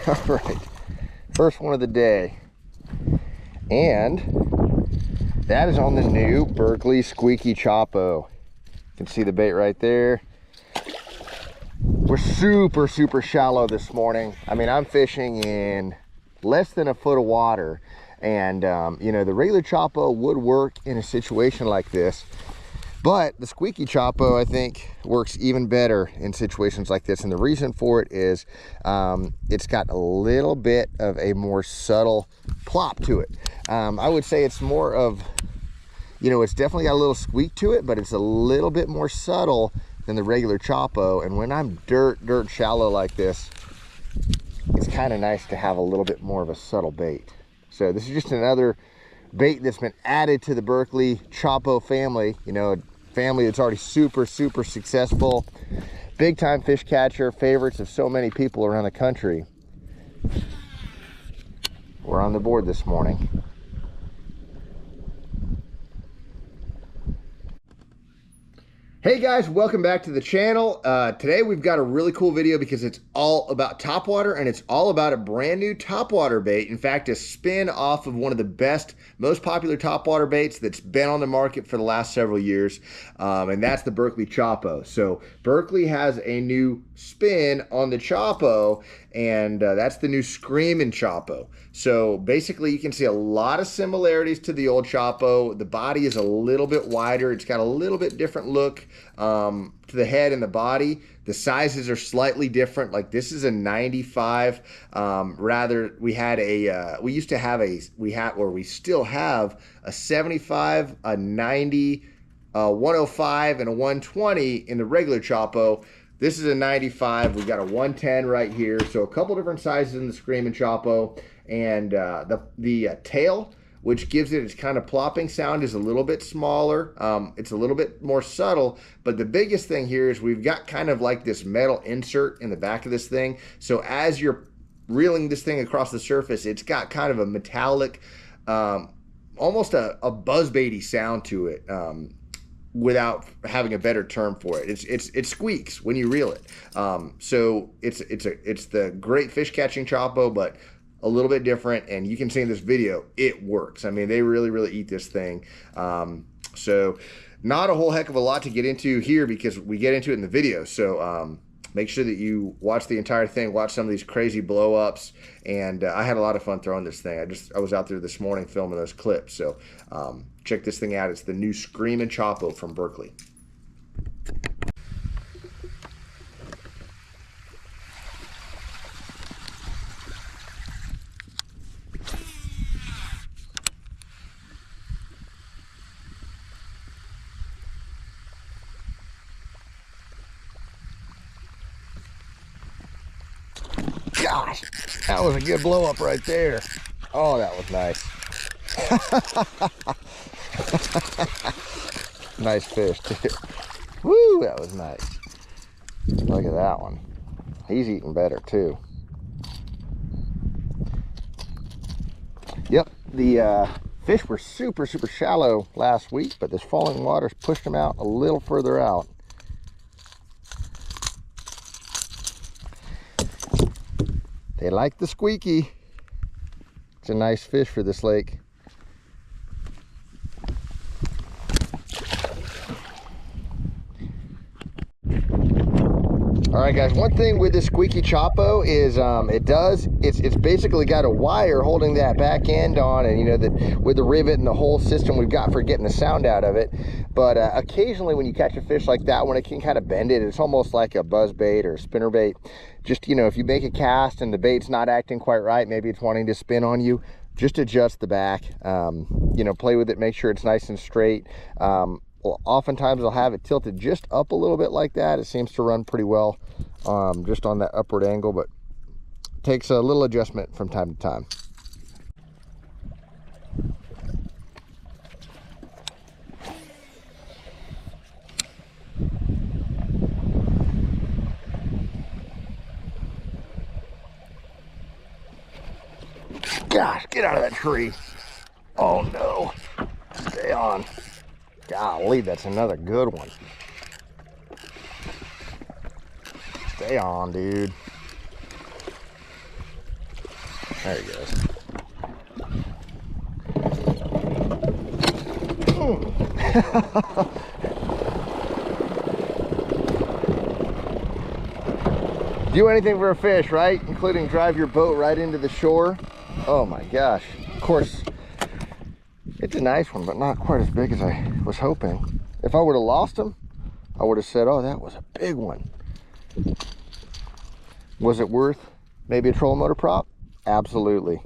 All right, first one of the day, and that is on the new Berkley Squeaky Choppo. You can see the bait right there. We're super shallow this morning. I mean, I'm fishing in less than a foot of water, and you know, the regular Choppo would work in a situation like this, but the Squeaky Choppo, I think, works even better in situations like this. And the reason for it is it's got a little bit of a more subtle plop to it. I would say it's more of, you know, it's definitely got a little squeak to it, but it's a little bit more subtle than the regular Choppo. And when I'm dirt shallow like this, it's kind of nice to have a little bit more of a subtle bait. So this is just another bait that's been added to the Berkley Choppo family. You know, a family that's already super successful, big time fish catcher, favorites of so many people around the country. We're on the board this morning. Hey guys, welcome back to the channel. Today we've got a really cool video because it's all about topwater, and it's all about a brand new topwater bait. In fact, a spin off of one of the best, most popular topwater baits that's been on the market for the last several years, and that's the Berkley Choppo. So Berkley has a new spin on the Choppo, and that's the new Screamin Choppo. So basically you can see a lot of similarities to the old Choppo. The body is a little bit wider. It's got a little bit different look to the head and the body. The sizes are slightly different. Like this is a 95. Rather, we had a we used to have a we still have a 75, a 90, a 105, and a 120 in the regular Choppo. This is a 95. We've got a 110 right here. So a couple different sizes in the Screamin Choppo, and the tail, which gives it its kind of plopping sound, is a little bit smaller. It's a little bit more subtle, but the biggest thing here is we've got kind of like this metal insert in the back of this thing. So as you're reeling this thing across the surface, it's got kind of a metallic, almost a buzzbaity sound to it, without having a better term for it. It squeaks when you reel it. So it's the great fish catching Choppo, but a little bit different, and you can see in this video it works. I mean, they really eat this thing. So not a whole heck of a lot to get into here because we get into it in the video. So make sure that you watch the entire thing, watch some of these crazy blow ups, and I had a lot of fun throwing this thing. I was out there this morning filming those clips. So check this thing out. It's the new Screamin Choppo from Berkley. Gosh, that was a good blow up right there. Oh, that was nice. Nice fish too. Woo, that was nice. Look at that one. He's eating better too. Yep, the fish were super shallow last week, but this falling water's pushed them out a little further out. They like the squeaky. It's a nice fish for this lake. All right, guys, one thing with this Squeaky Choppo is it's basically got a wire holding that back end on, and you know, with the rivet and the whole system we've got for getting the sound out of it. But occasionally when you catch a fish like that one, it can kind of bend it. It's almost like a buzz bait or a spinner bait. Just, you know, if you make a cast and the bait's not acting quite right, maybe it's wanting to spin on you, just adjust the back, you know, play with it, make sure it's nice and straight. Well, oftentimes I'll have it tilted just up a little bit like that. It seems to run pretty well just on that upward angle, but it takes a little adjustment from time to time. Gosh, get out of that tree. Oh no, stay on. Golly, that's another good one. Stay on, dude. There he goes. Do anything for a fish, right? Including drive your boat right into the shore. Oh my gosh. Of course, it's a nice one, but not quite as big as I was hoping. If I would have lost him, I would have said, oh, that was a big one. Was it worth maybe a trolling motor prop? Absolutely.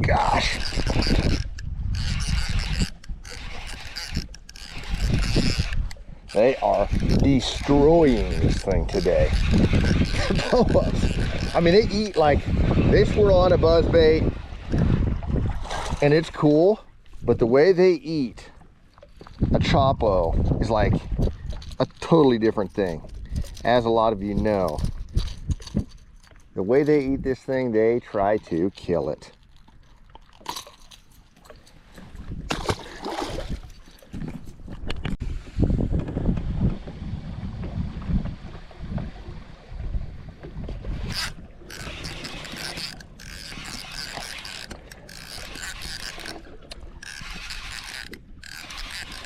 Gosh. They are destroying this thing today. I mean, they eat like, they swirl on a buzzbait and it's cool, but the way they eat a Choppo is like a totally different thing. As a lot of you know, the way they eat this thing, they try to kill it.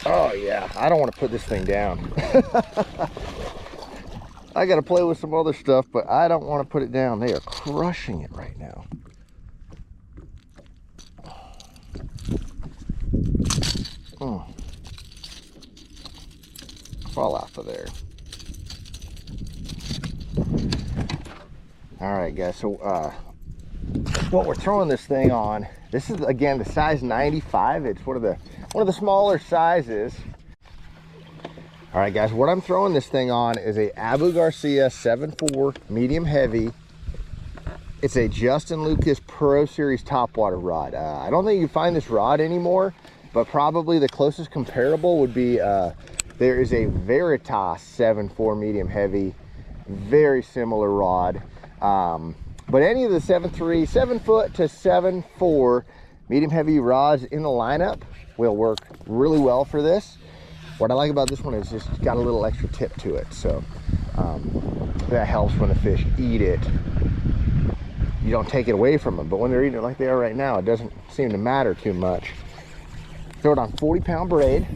Oh yeah, I don't want to put this thing down. I got to play with some other stuff, but I don't want to put it down. They are crushing it right now. Fall off of there. All right, guys. So what we're throwing this thing on, this is again the size 95. It's one of the smaller sizes. All right, guys, what I'm throwing this thing on is a Abu Garcia 7.4 medium heavy. It's a Justin Lucas Pro Series topwater rod. I don't think you can find this rod anymore, but probably the closest comparable would be there is a Veritas 7.4 medium heavy, very similar rod. But any of the 7.3, 7 foot to 7.4 medium heavy rods in the lineup will work really well for this. What I like about this one is just got a little extra tip to it, so that helps when the fish eat it. You don't take it away from them, but when they're eating it like they are right now, it doesn't seem to matter too much. Throw it on 40-pound braid.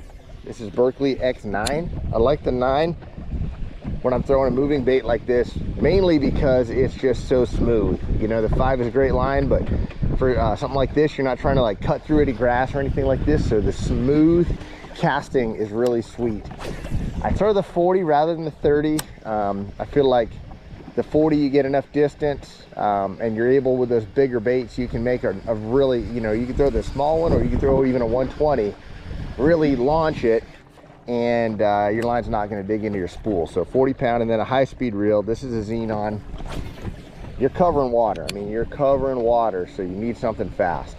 This is Berkley X9. I like the 9 when I'm throwing a moving bait like this, mainly because it's just so smooth. You know, the 5 is a great line, but for something like this, you're not trying to like cut through any grass or anything like this, so the smooth casting is really sweet. I throw the 40 rather than the 30. I feel like the 40 you get enough distance, and you're able with those bigger baits, you can make a really, you know, you can throw the small one or you can throw even a 120, really launch it, and your line's not going to dig into your spool. So 40-pound, and then a high-speed reel. This is a Xenon. You're covering water. I mean, you're covering water, so you need something fast.